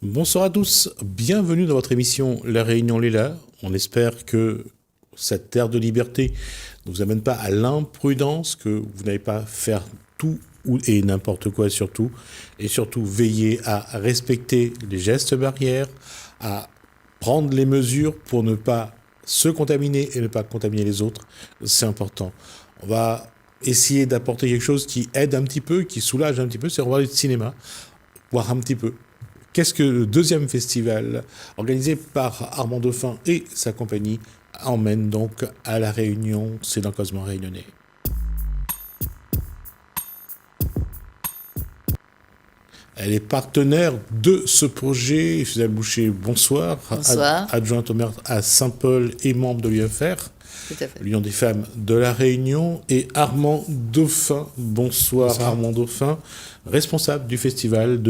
Bonsoir à tous, bienvenue dans votre émission La Réunion Léla. On espère que cette terre de liberté ne vous amène pas à l'imprudence, que vous n'allez pas faire tout et n'importe quoi surtout, et surtout veiller à respecter les gestes barrières, à prendre les mesures pour ne pas se contaminer et ne pas contaminer les autres. C'est important. On va essayer d'apporter quelque chose qui aide un petit peu, qui soulage un petit peu, c'est revoir le cinéma, voir un petit peu. Qu'est-ce que le deuxième festival, organisé par Armand Dauphin et sa compagnie, emmène donc à La Réunion, c'est dans Cosmo Réunionnais. Elle est partenaire de ce projet. Suzanne Boucher, bonsoir. Bonsoir. Adjointe au maire à Saint-Paul et membre de l'UFR, Tout à fait. l'Union des femmes de La Réunion. Et Armand Dauphin, bonsoir. Armand Dauphin, responsable du festival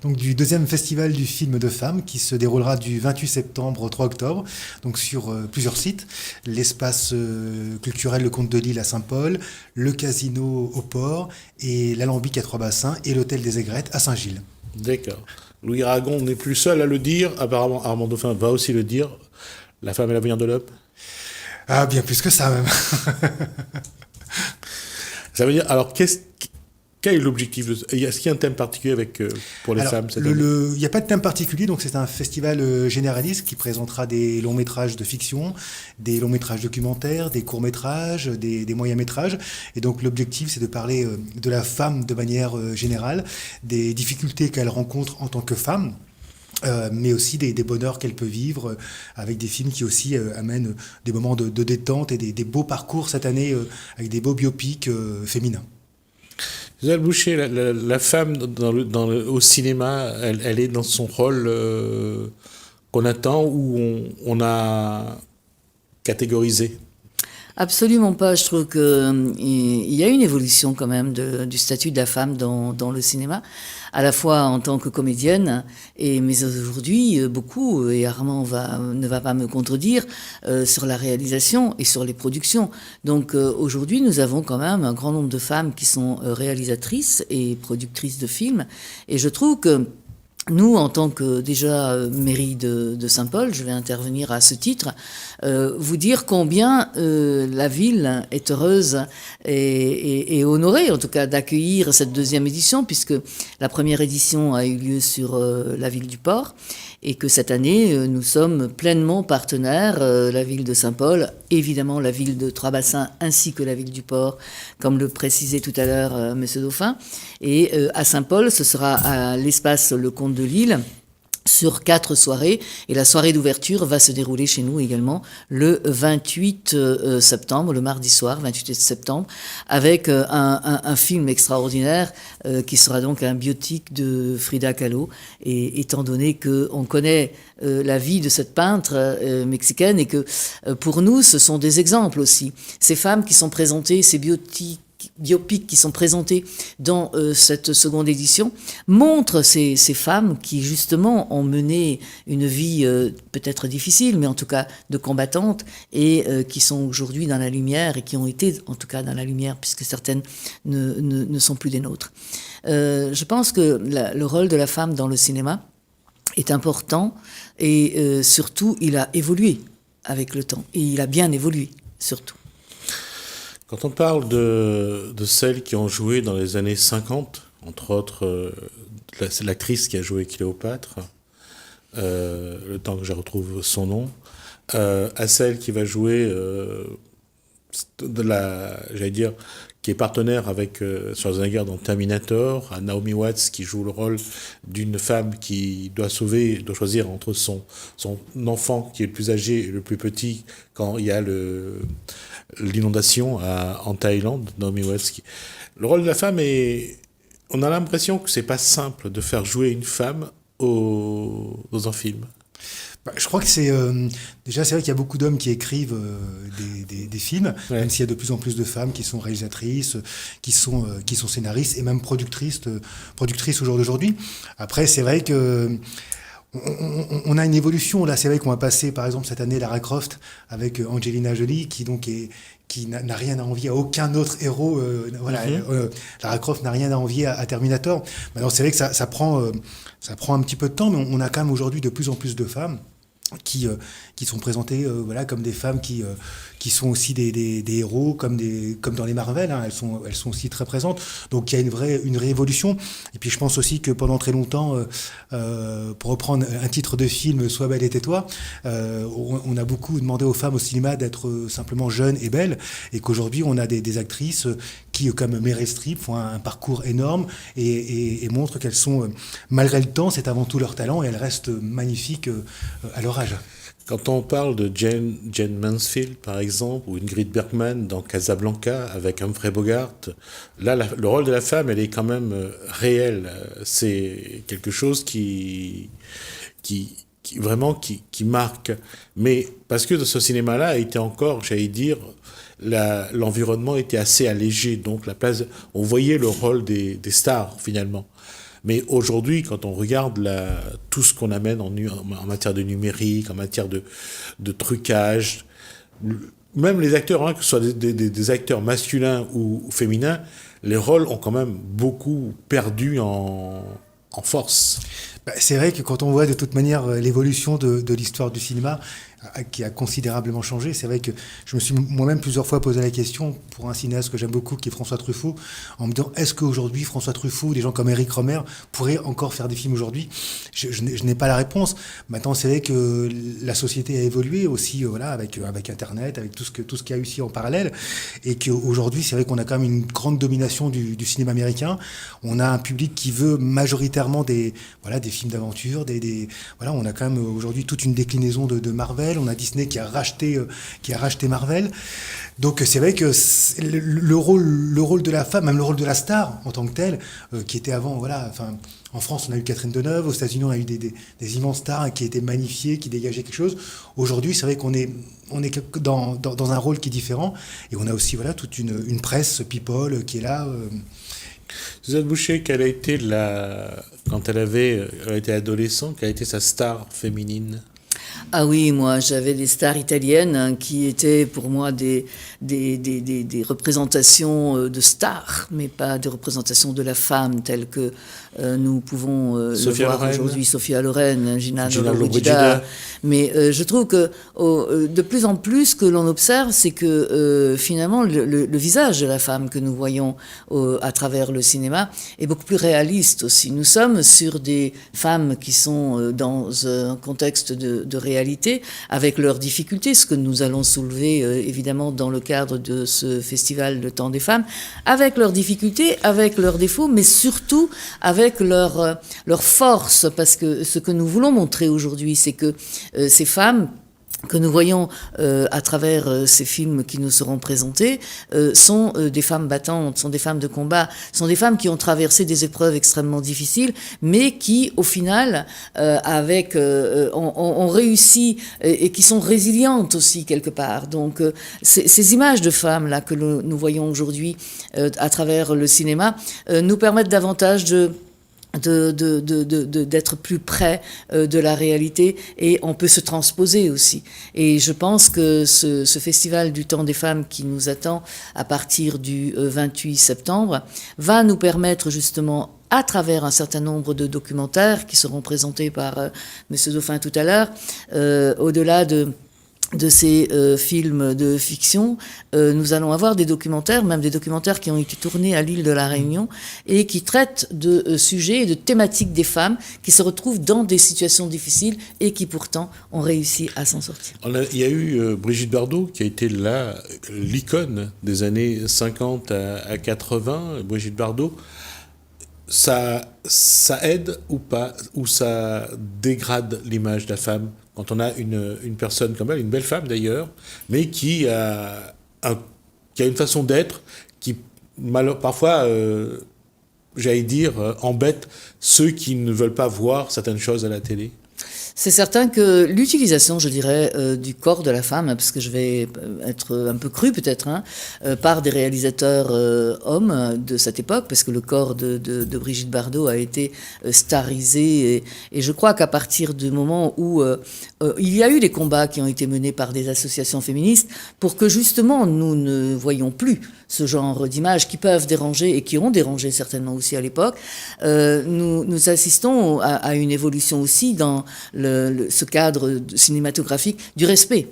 donc du deuxième festival du film de femmes qui se déroulera du 28 septembre au 3 octobre, donc sur plusieurs sites. L'espace culturel Le Comte de Lille à Saint-Paul, le casino au Port et l'Alambic à Trois-Bassins et l'hôtel des Aigrettes à Saint-Gilles. D'accord. Louis Aragon n'est plus seul à le dire. Apparemment, Armand Dauphin va aussi le dire. La femme est l'avenir de l'homme. Ah, bien plus que ça même. Ça veut dire, alors, quel est l'objectif Est-ce qu'il y a un thème particulier pour les femmes cette année ? Il n'y a pas de thème particulier, donc c'est un festival généraliste qui présentera des longs métrages de fiction, des longs métrages documentaires, des courts métrages, des moyens métrages. Et donc l'objectif, c'est de parler de la femme de manière générale, des difficultés qu'elle rencontre en tant que femme. Mais aussi des bonheurs qu'elle peut vivre avec des films qui aussi amènent des moments de détente et des beaux parcours cette année avec des beaux biopics féminins. Suzanne Boucher, la femme au cinéma, elle est dans son rôle qu'on attend ou on a catégorisé ? Absolument pas. Je trouve qu'il y a une évolution quand même du statut de la femme dans le cinéma, à la fois en tant que comédienne, mais aujourd'hui, beaucoup, et Armand ne va pas me contredire, sur la réalisation et sur les productions. Donc aujourd'hui, nous avons quand même un grand nombre de femmes qui sont réalisatrices et productrices de films, et je trouve que nous, en tant que déjà mairie de Saint-Paul, je vais intervenir à ce titre, vous dire combien la ville est heureuse et honorée, en tout cas, d'accueillir cette deuxième édition, puisque la première édition a eu lieu sur la ville du Port, et que cette année, nous sommes pleinement partenaires, la ville de Saint-Paul, évidemment la ville de Trois-Bassins, ainsi que la ville du Port, comme le précisait tout à l'heure Monsieur Dauphin. Et à Saint-Paul, ce sera à l'espace Le Comte de Lille, sur 4 soirées, et la soirée d'ouverture va se dérouler chez nous également le 28 septembre, le mardi soir, 28 septembre, avec un film extraordinaire qui sera donc un biopic de Frida Kahlo, et étant donné qu'on connaît la vie de cette peintre mexicaine, et que pour nous, ce sont des exemples aussi. Ces femmes qui sont présentées, ces biopics qui sont présentés dans cette seconde édition montrent ces femmes qui justement ont mené une vie peut-être difficile, mais en tout cas de combattantes, et qui sont aujourd'hui dans la lumière, et qui ont été en tout cas dans la lumière, puisque certaines ne sont plus des nôtres. Je pense que le rôle de la femme dans le cinéma est important, et surtout il a évolué avec le temps, et il a bien évolué surtout. Quand on parle de celles qui ont joué dans les années 50, entre autres c'est l'actrice qui a joué Cléopâtre, le temps que je retrouve son nom, à celle qui va jouer qui est partenaire avec Schwarzenegger dans Terminator, à Naomi Watts qui joue le rôle d'une femme qui doit choisir entre son enfant qui est le plus âgé et le plus petit quand il y a l'inondation en Thaïlande. Naomi Watts. Le rôle de la femme on a l'impression que c'est pas simple de faire jouer une femme dans un film. Je crois que déjà c'est vrai qu'il y a beaucoup d'hommes qui écrivent des films, ouais. Même s'il y a de plus en plus de femmes qui sont réalisatrices, qui sont scénaristes et même productrices au jour d'aujourd'hui. Après c'est vrai que on a une évolution. Là, c'est vrai qu'on va passer, par exemple, cette année, Lara Croft avec Angelina Jolie, qui n'a rien à envier à aucun autre héros. Lara Croft n'a rien à envier à Terminator. Maintenant, c'est vrai que ça prend un petit peu de temps, mais on a quand même aujourd'hui de plus en plus de femmes qui sont présentées comme des femmes qui sont aussi des héros comme dans les Marvel, hein, elles sont aussi très présentes, donc il y a une réévolution. Et puis je pense aussi que pendant très longtemps, pour reprendre un titre de film, Sois belle et tais-toi, on a beaucoup demandé aux femmes au cinéma d'être simplement jeunes et belles, et qu'aujourd'hui on a des actrices qui, comme Meryl Streep, font un parcours énorme et montrent qu'elles sont, malgré le temps, c'est avant tout leur talent, et elles restent magnifiques à leur âge. Quand on parle de Jane Mansfield, par exemple, ou Ingrid Bergman dans Casablanca avec Humphrey Bogart, là, le rôle de la femme, elle est quand même réelle. C'est quelque chose qui vraiment marque. Mais parce que ce cinéma-là a été encore, j'allais dire, l'environnement était assez allégé. Donc on voyait le rôle des stars, finalement. Mais aujourd'hui, quand on regarde tout ce qu'on amène en matière de numérique, en matière de trucage, même les acteurs, hein, que ce soit des acteurs masculins ou féminins, les rôles ont quand même beaucoup perdu en force. C'est vrai que quand on voit de toute manière l'évolution de l'histoire du cinéma, qui a considérablement changé. C'est vrai que je me suis moi-même plusieurs fois posé la question pour un cinéaste que j'aime beaucoup, qui est François Truffaut, en me disant, est-ce qu'aujourd'hui François Truffaut, des gens comme Éric Rohmer pourraient encore faire des films aujourd'hui ? Je n'ai pas la réponse. Maintenant, c'est vrai que la société a évolué aussi, avec Internet, avec tout ce qu'il y a aussi en parallèle, et qu'aujourd'hui, c'est vrai qu'on a quand même une grande domination du cinéma américain. On a un public qui veut majoritairement des films d'aventure, on a quand même aujourd'hui toute une déclinaison de Marvel. On a Disney qui a racheté Marvel. Donc c'est vrai que le rôle de la femme, même le rôle de la star en tant que telle, qui était avant, en France on a eu Catherine Deneuve, aux États-Unis on a eu des immenses stars qui étaient magnifiées, qui dégageaient quelque chose. Aujourd'hui c'est vrai qu'on est dans un rôle qui est différent, et on a aussi toute une presse people qui est là. Suzanne Boucher, quelle a été quand elle était adolescente, quelle a été sa star féminine ? Ah oui, moi j'avais des stars italiennes qui étaient pour moi des représentations de stars, mais pas des représentations de la femme telles que nous pouvons le voir aujourd'hui. Sophia Loren, Gina Lollobrigida. Mais je trouve que de plus en plus que l'on observe, c'est que finalement le visage de la femme que nous voyons à travers le cinéma est beaucoup plus réaliste aussi. Nous sommes sur des femmes qui sont dans un contexte de réalité, avec leurs difficultés, ce que nous allons soulever évidemment dans le cadre de ce festival Le Temps des Femmes, avec leurs difficultés, avec leurs défauts, mais surtout avec leur force, parce que ce que nous voulons montrer aujourd'hui, c'est que ces femmes que nous voyons à travers ces films qui nous seront présentés sont des femmes battantes, sont des femmes de combat, sont des femmes qui ont traversé des épreuves extrêmement difficiles, mais qui, au final, ont réussi et qui sont résilientes aussi quelque part. Donc, ces images de femmes là que nous voyons aujourd'hui à travers le cinéma nous permettent davantage d'être plus près de la réalité, et on peut se transposer aussi. Et je pense que ce festival du Temps des Femmes qui nous attend à partir du 28 septembre va nous permettre justement, à travers un certain nombre de documentaires qui seront présentés par M. Dauphin tout à l'heure, au-delà de ces films de fiction, nous allons avoir des documentaires, même des documentaires qui ont été tournés à l'île de la Réunion et qui traitent de sujets et de thématiques des femmes qui se retrouvent dans des situations difficiles et qui pourtant ont réussi à s'en sortir. Il y a eu Brigitte Bardot qui a été l'icône des années 50 à 80. Brigitte Bardot, ça aide ou pas, ou ça dégrade l'image de la femme quand on a une personne comme elle, une belle femme d'ailleurs, mais qui a une façon d'être qui parfois, j'allais dire, embête ceux qui ne veulent pas voir certaines choses à la télé? C'est certain que l'utilisation, je dirais, du corps de la femme, parce que je vais être un peu crue peut-être, par des réalisateurs hommes de cette époque, parce que le corps de Brigitte Bardot a été starisé, et je crois qu'à partir du moment où il y a eu des combats qui ont été menés par des associations féministes pour que justement nous ne voyions plus ce genre d'images qui peuvent déranger et qui ont dérangé certainement aussi à l'époque, nous assistons à une évolution aussi dans ce cadre cinématographique du respect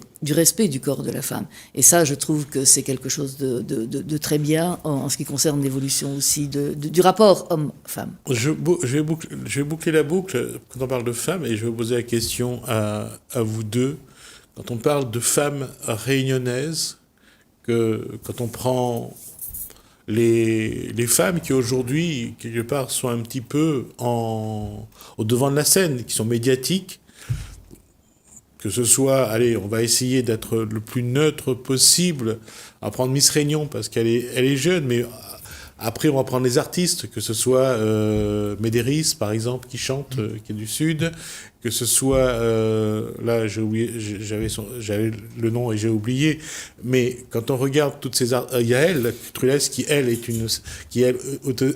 du corps de la femme. Et ça, je trouve que c'est quelque chose de très bien en ce qui concerne l'évolution aussi du rapport homme-femme. Je vais boucler la boucle quand on parle de femmes, et je vais vous poser la question à vous deux. Quand on parle de femmes réunionnaises, quand on prend les femmes qui aujourd'hui, quelque part, sont un petit peu au devant de la scène, qui sont médiatiques, que ce soit, allez, on va essayer d'être le plus neutre possible, on va prendre Miss Réunion parce qu'elle est jeune, mais après on va prendre les artistes, que ce soit Médéris par exemple qui chante, qui est du Sud, que ce soit là j'avais le nom et j'ai oublié, mais quand on regarde toutes ces Yael Trulès qui elle est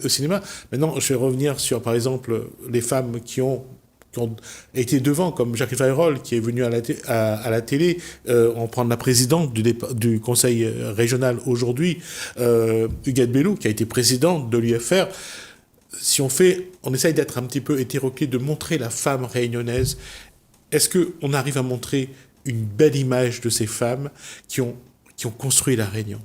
au cinéma. Maintenant je vais revenir sur par exemple les femmes qui ont été devant, comme Jacques Fayrol, qui est venu à la télé. On prend la présidente du conseil régional aujourd'hui, Huguette Bellot, qui a été présidente de l'UFR. Si on essaye d'être un petit peu hétéroclite, de montrer la femme réunionnaise, est-ce qu'on arrive à montrer une belle image de ces femmes qui ont construit la Réunion ?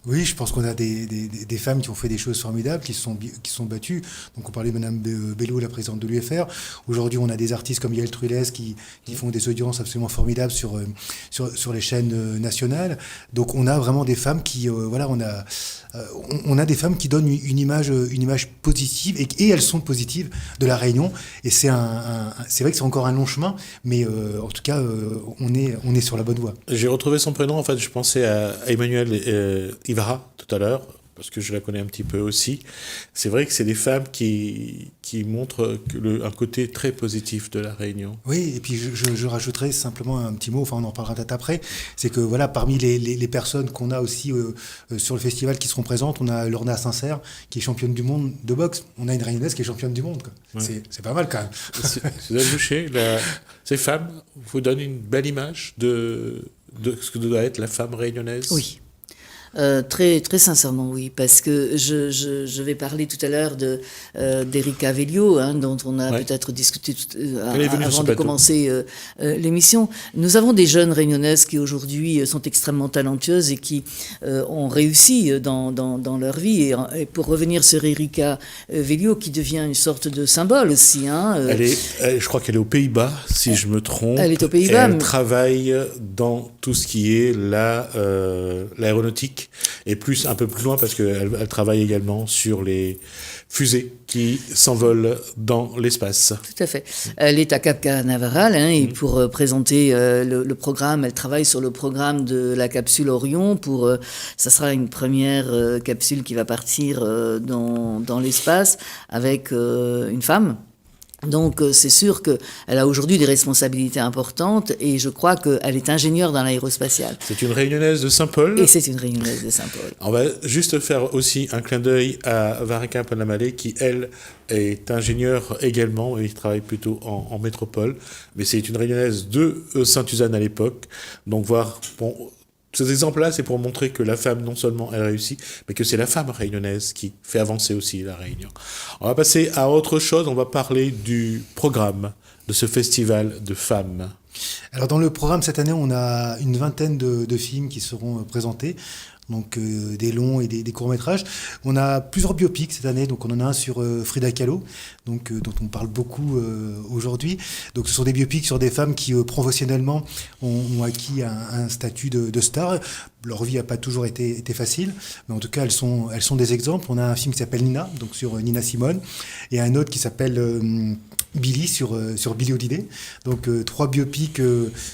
Oui, je pense qu'on a des femmes qui ont fait des choses formidables, qui sont battues. Donc on parlait de Mme Bellot, la présidente de l'UFR. Aujourd'hui, on a des artistes comme Yael Trulès qui font des audiences absolument formidables sur les chaînes nationales. Donc on a vraiment des femmes qui, on a des femmes qui donnent une image positive, et elles sont positives de la Réunion. Et c'est vrai que c'est encore un long chemin, mais en tout cas, on est sur la bonne voie. J'ai retrouvé son prénom, en fait, je pensais à Emmanuel Ivara tout à l'heure, parce que je la connais un petit peu aussi. C'est vrai que c'est des femmes qui montrent un côté très positif de la Réunion. Oui, et puis je rajouterai simplement un petit mot, enfin on en parlera peut-être après, c'est que voilà, parmi les personnes qu'on a aussi sur le festival qui seront présentes, on a Lorna Sincère qui est championne du monde de boxe. On a une Réunionnaise qui est championne du monde, quoi. Ouais. C'est pas mal quand même. Suzanne Boucher, ces femmes vous donnent une belle image de ce que doit être la femme réunionnaise. Oui. Très, très sincèrement, oui, parce que je vais parler tout à l'heure d'Erika Velio, dont on a peut-être discuté avant de commencer l'émission. Nous avons des jeunes réunionnaises qui aujourd'hui sont extrêmement talentueuses et qui ont réussi dans leur vie. Et pour revenir sur Erika Velio, qui devient une sorte de symbole aussi. Je crois qu'elle est aux Pays-Bas, si je me trompe. Elle est aux Pays-Bas. Elle travaille dans tout ce qui est l'aéronautique. Et un peu plus loin, parce qu'elle travaille également sur les fusées qui s'envolent dans l'espace. Tout à fait. Elle est à Cap Canaveral, et pour présenter le programme, elle travaille sur le programme de la capsule Orion. Ça sera une première capsule qui va partir dans l'espace avec une femme. Donc c'est sûr qu'elle a aujourd'hui des responsabilités importantes, et je crois qu'elle est ingénieure dans l'aérospatiale. C'est une Réunionnaise de Saint-Paul. Et c'est une Réunionnaise de Saint-Paul. On va juste faire aussi un clin d'œil à Varika Panamalé, qui elle est ingénieure également, et travaille plutôt en métropole, mais c'est une Réunionnaise de Sainte-Suzanne à l'époque. Donc ces exemples-là, c'est pour montrer que la femme, non seulement elle réussit, mais que c'est la femme réunionnaise qui fait avancer aussi la Réunion. On va passer à autre chose, on va parler du programme de ce festival de femmes. Alors dans le programme cette année, on a une vingtaine de films qui seront présentés. Donc des longs et des courts-métrages. On a plusieurs biopics cette année, donc on en a un sur Frida Kahlo, dont on parle beaucoup aujourd'hui. Donc ce sont des biopics sur des femmes qui professionnellement ont acquis un statut de star. Leur vie n'a pas toujours été facile, mais en tout cas elles sont des exemples. On a un film qui s'appelle Nina, donc sur Nina Simone, et un autre qui s'appelle Billy sur Billie Holiday. Donc 3 biopics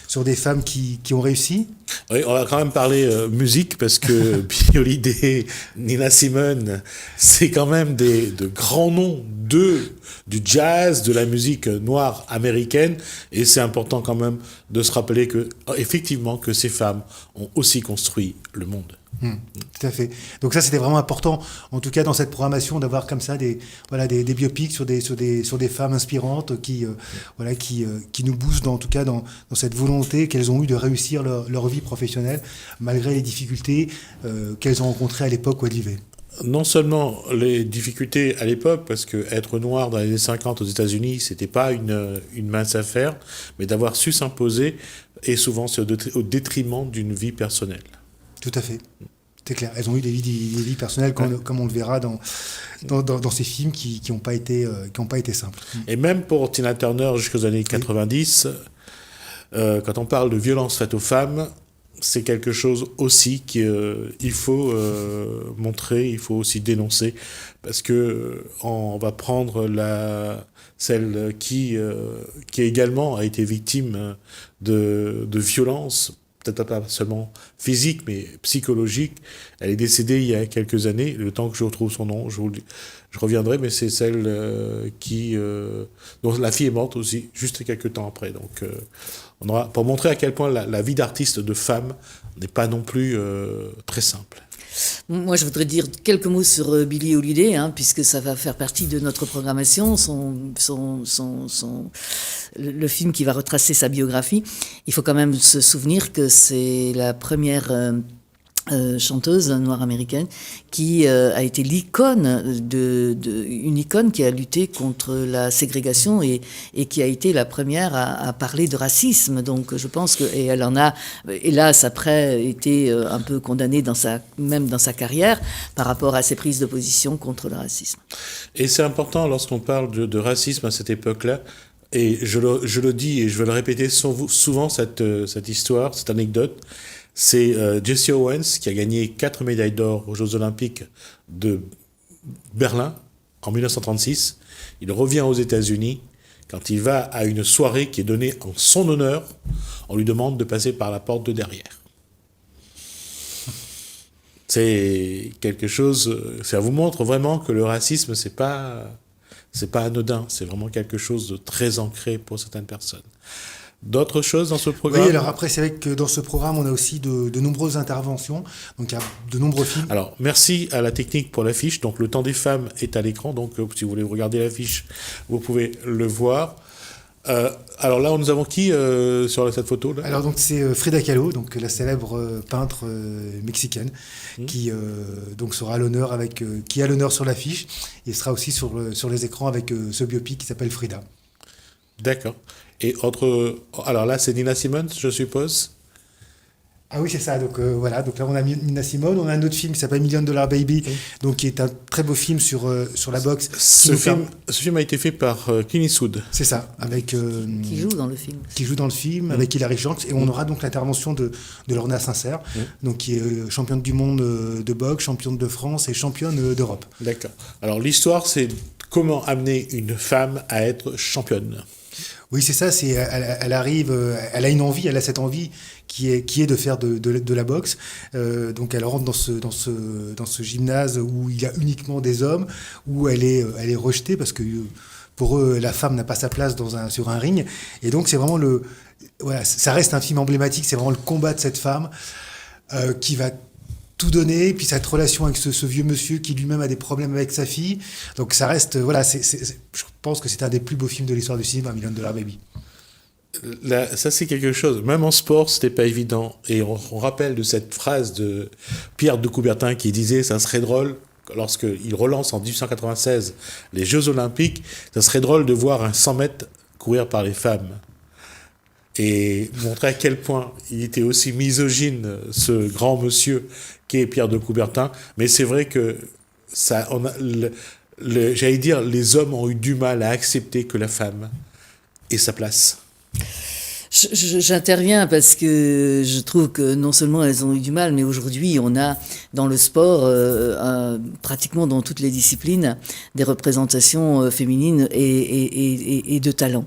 sur des femmes qui ont réussi. Oui, on va quand même parler musique, parce que Holiday, Nina Simone, c'est quand même de grands noms du jazz, de la musique noire américaine, et c'est important quand même de se rappeler que, effectivement, que ces femmes ont aussi construit le monde. Tout à fait. Donc ça, c'était vraiment important, en tout cas dans cette programmation, d'avoir comme ça des biopics sur des femmes inspirantes qui nous boostent, en tout cas dans cette volonté qu'elles ont eue de réussir leur vie professionnelle, malgré les difficultés qu'elles ont rencontrées à l'époque où elles vivaient. Non seulement les difficultés à l'époque, parce que être noir dans les années 50 aux États-Unis, c'était pas une mince affaire, mais d'avoir su s'imposer, et souvent c'est au détriment d'une vie personnelle. Tout à fait. C'est clair. Elles ont eu des vies personnelles, comme on le verra dans ces films qui n'ont pas été simples. Et même pour Tina Turner jusqu'aux années 90, quand on parle de violence faite aux femmes, c'est quelque chose aussi qu'il faut montrer, il faut aussi dénoncer, parce que on va prendre celle qui également a été victime de violences, peut-être pas seulement physique, mais psychologique. Elle est décédée il y a quelques années. Le temps que je retrouve son nom, je reviendrai, mais c'est celle dont la fille est morte aussi, juste quelques temps après. Donc, pour montrer à quel point la vie d'artiste de femme n'est pas non plus très simple. Moi, je voudrais dire quelques mots sur Billie Holiday, puisque ça va faire partie de notre programmation, le film qui va retracer sa biographie. Il faut quand même se souvenir que c'est la première chanteuse noire américaine qui a été l'icône une icône qui a lutté contre la ségrégation et qui a été la première à parler de racisme. Donc je pense que, et elle en a hélas après été un peu condamnée même dans sa carrière par rapport à ses prises de position contre le racisme. Et c'est important lorsqu'on parle de racisme à cette époque-là. Et je le dis et je vais le répéter souvent cette histoire, cette anecdote. C'est Jesse Owens qui a gagné 4 médailles d'or aux Jeux Olympiques de Berlin en 1936. Il revient aux États-Unis. Quand il va à une soirée qui est donnée en son honneur, on lui demande de passer par la porte de derrière. C'est quelque chose. Ça vous montre vraiment que le racisme, c'est pas anodin. C'est vraiment quelque chose de très ancré pour certaines personnes. D'autres choses dans ce programme ? Oui, alors après, c'est vrai que dans ce programme, on a aussi de nombreuses interventions. Donc, il y a de nombreux films. Alors, merci à la technique pour l'affiche. Donc, Le Temps des femmes est à l'écran. Donc, si vous voulez regarder l'affiche, vous pouvez le voir. Alors là, nous avons qui sur cette photo là ? Alors, donc, c'est Frida Kahlo, donc la célèbre peintre mexicaine, qui donc sera à l'honneur qui a l'honneur sur l'affiche. Il sera aussi sur les écrans avec ce biopic qui s'appelle Frida. D'accord. Et alors là, c'est Nina Simone, je suppose. Ah oui, c'est ça. Donc voilà. Donc là, on a Nina Simone. On a un autre film qui s'appelle $1 Million Baby, donc qui est un très beau film sur la boxe. Ce film a été fait par Clint Eastwood. C'est ça, avec qui joue dans le film. Qui joue dans le film avec Hilary Swank, et on aura donc l'intervention de Lorna Sincère, donc qui est championne du monde de boxe, championne de France et championne d'Europe. D'accord. Alors l'histoire, c'est comment amener une femme à être championne. Oui, c'est ça. Elle arrive, elle a une envie, elle a cette envie qui est de faire de la boxe. Donc elle rentre dans ce gymnase où il y a uniquement des hommes, où elle est rejetée parce que pour eux la femme n'a pas sa place sur un ring. Et donc c'est vraiment ça reste un film emblématique. C'est vraiment le combat de cette femme qui va tout donner, et puis cette relation avec ce vieux monsieur qui lui-même a des problèmes avec sa fille. Donc ça reste, je pense que c'est un des plus beaux films de l'histoire du cinéma, $1 Million Baby. Là, ça c'est quelque chose, même en sport c'était pas évident, et on rappelle de cette phrase de Pierre de Coubertin qui disait ça serait drôle lorsqu'il relance en 1896 les Jeux Olympiques, ça serait drôle de voir un 100 mètres courir par les femmes. Et montrer à quel point il était aussi misogyne, ce grand monsieur qu'est Pierre de Coubertin. Mais c'est vrai que j'allais dire, les hommes ont eu du mal à accepter que la femme ait sa place. J'interviens parce que je trouve que non seulement elles ont eu du mal, mais aujourd'hui on a dans le sport, pratiquement dans toutes les disciplines, des représentations féminines et de talent.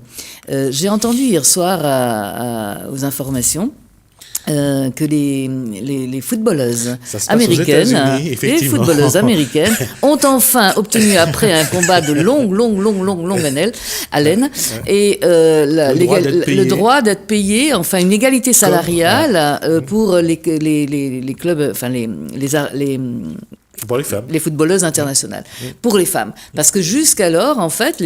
J'ai entendu hier soir aux informations que les footballeuses Ça se passe aux États-Unis, les effectivement. footballeuses américaines ont enfin obtenu, après un combat de longue haleine, et le droit d'être payé, enfin une égalité salariale pour les clubs, enfin pour les femmes. Les footballeuses internationales, pour les femmes. Parce que jusqu'alors, en fait,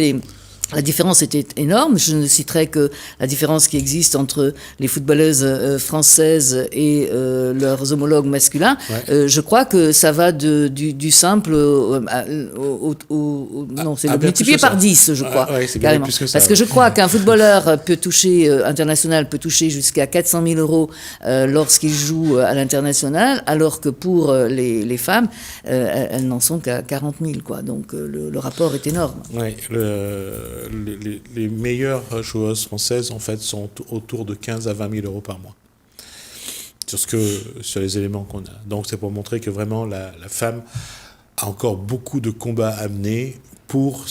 la différence était énorme. Je ne citerai que la différence qui existe entre les footballeuses françaises et leurs homologues masculins. Ouais. Je crois que ça va du simple non, c'est multiplié par 10, je crois. Ouais, carrément. Plus que ça, parce que je crois qu'un footballeur peut toucher, international peut toucher jusqu'à 400 000 euros lorsqu'il joue à l'international, alors que pour les femmes, elles n'en sont qu'à 40 000, quoi. Donc le rapport est énorme. Ouais, les meilleures joueuses françaises, en fait, sont autour de 15 à 20 000 euros par mois. Sur les éléments qu'on a. Donc, c'est pour montrer que vraiment, la femme a encore beaucoup de combats à mener pour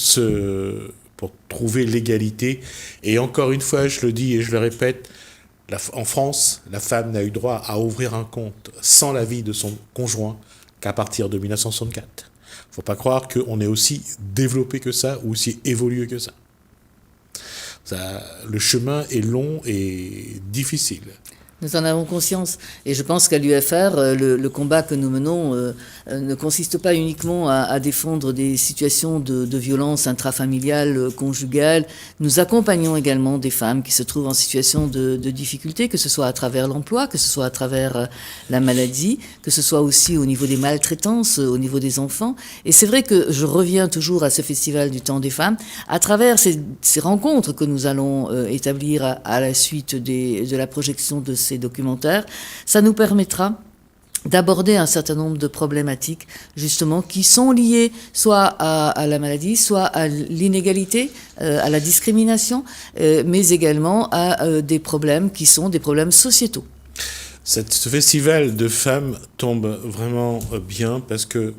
trouver l'égalité. Et encore une fois, je le dis et je le répète, en France, la femme n'a eu droit à ouvrir un compte sans l'avis de son conjoint qu'à partir de 1964. Il ne faut pas croire qu'on est aussi développé que ça ou aussi évolué que ça. Le chemin est long et difficile. Nous en avons conscience. Et je pense qu'à l'UFR, le combat que nous menons ne consiste pas uniquement à défendre des situations de violence intrafamiliale, conjugale. Nous accompagnons également des femmes qui se trouvent en situation de difficulté, que ce soit à travers l'emploi, que ce soit à travers la maladie, que ce soit aussi au niveau des maltraitances, au niveau des enfants. Et c'est vrai que je reviens toujours à ce festival du temps des femmes, à travers ces rencontres que nous allons établir à la suite de la projection de ces documentaires, ça nous permettra d'aborder un certain nombre de problématiques, justement, qui sont liées soit à la maladie, soit à l'inégalité, à la discrimination, mais également à des problèmes qui sont des problèmes sociétaux. Ce festival de femmes tombe vraiment bien parce que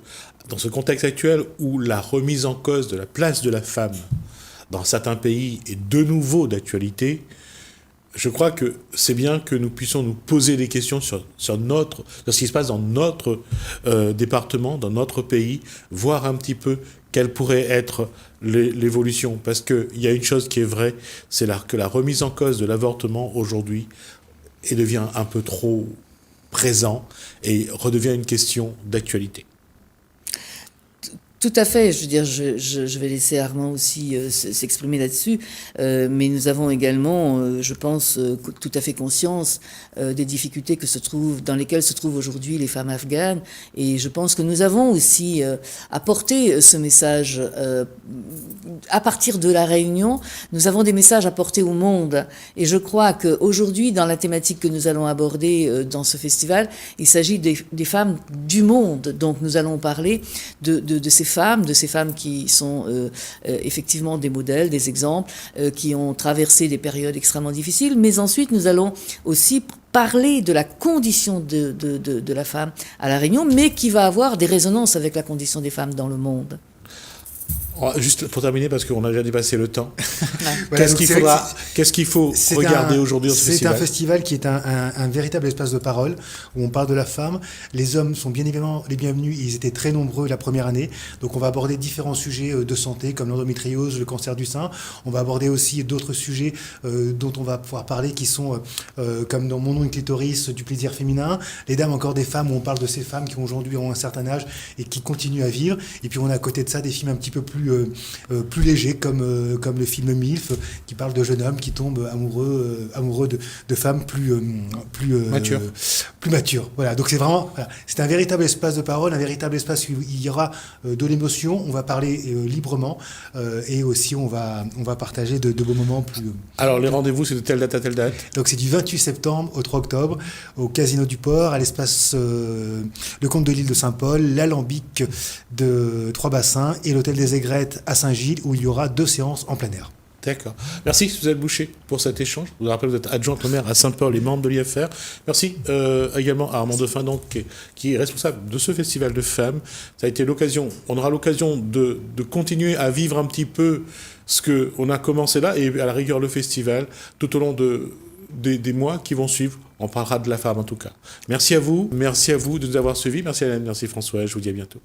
dans ce contexte actuel où la remise en cause de la place de la femme dans certains pays est de nouveau d'actualité, je crois que c'est bien que nous puissions nous poser des questions sur ce qui se passe dans notre département, dans notre pays, voir un petit peu quelle pourrait être l'évolution. Parce qu'il y a une chose qui est vraie, c'est que la remise en cause de l'avortement aujourd'hui devient un peu trop présent et redevient une question d'actualité. Tout à fait. Je veux dire, je vais laisser Armand aussi s'exprimer là-dessus, mais nous avons également, je pense, tout à fait conscience des difficultés dans lesquelles se trouvent aujourd'hui les femmes afghanes, et je pense que nous avons aussi apporté ce message à partir de la Réunion. Nous avons des messages à porter au monde, et je crois qu'aujourd'hui, dans la thématique que nous allons aborder dans ce festival, il s'agit des femmes du monde. Donc, nous allons parler de ces femmes qui sont effectivement des modèles, des exemples, qui ont traversé des périodes extrêmement difficiles, mais ensuite nous allons aussi parler de la condition de la femme à La Réunion, mais qui va avoir des résonances avec la condition des femmes dans le monde. Juste pour terminer, parce qu'on a déjà dépassé le temps, qu'est-ce qu'il faut regarder aujourd'hui dans ce festival ? C'est un festival qui est un véritable espace de parole, où on parle de la femme. Les hommes sont bien évidemment les bienvenus, ils étaient très nombreux la première année, donc on va aborder différents sujets de santé, comme l'endométriose, le cancer du sein. On va aborder aussi d'autres sujets dont on va pouvoir parler, qui sont, comme dans Mon nom une clitoris, du plaisir féminin. Les dames, encore des femmes, où on parle de ces femmes qui aujourd'hui ont un certain âge et qui continuent à vivre. Et puis on a à côté de ça des films un petit peu plus léger comme le film MILF qui parle de jeunes hommes qui tombent amoureux de femmes plus matures. Voilà, donc c'est un véritable espace de parole, un véritable espace où il y aura de l'émotion, on va parler librement et aussi on va partager de beaux moments plus. Alors les rendez-vous, c'est de telle date à telle date. Donc c'est du 28 septembre au 3 octobre au Casino du Port, à l'espace le Comte de l'Île de Saint-Paul, l'Alambic de Trois-Bassins et l'Hôtel des Aigrettes à Saint-Gilles, où il y aura 2 séances en plein air. D'accord. Merci Suzanne Boucher pour cet échange. Je vous rappelle, vous êtes adjointe au maire à Saint-Paul et membre de l'IFR. Merci également à Armand Defin, donc, qui est responsable de ce festival de femmes. Ça a été l'occasion, on aura l'occasion de continuer à vivre un petit peu ce qu'on a commencé là, et à la rigueur le festival, tout au long des mois qui vont suivre. on parlera de la femme en tout cas. Merci à vous de nous avoir suivis. Merci Hélène, merci François, je vous dis à bientôt.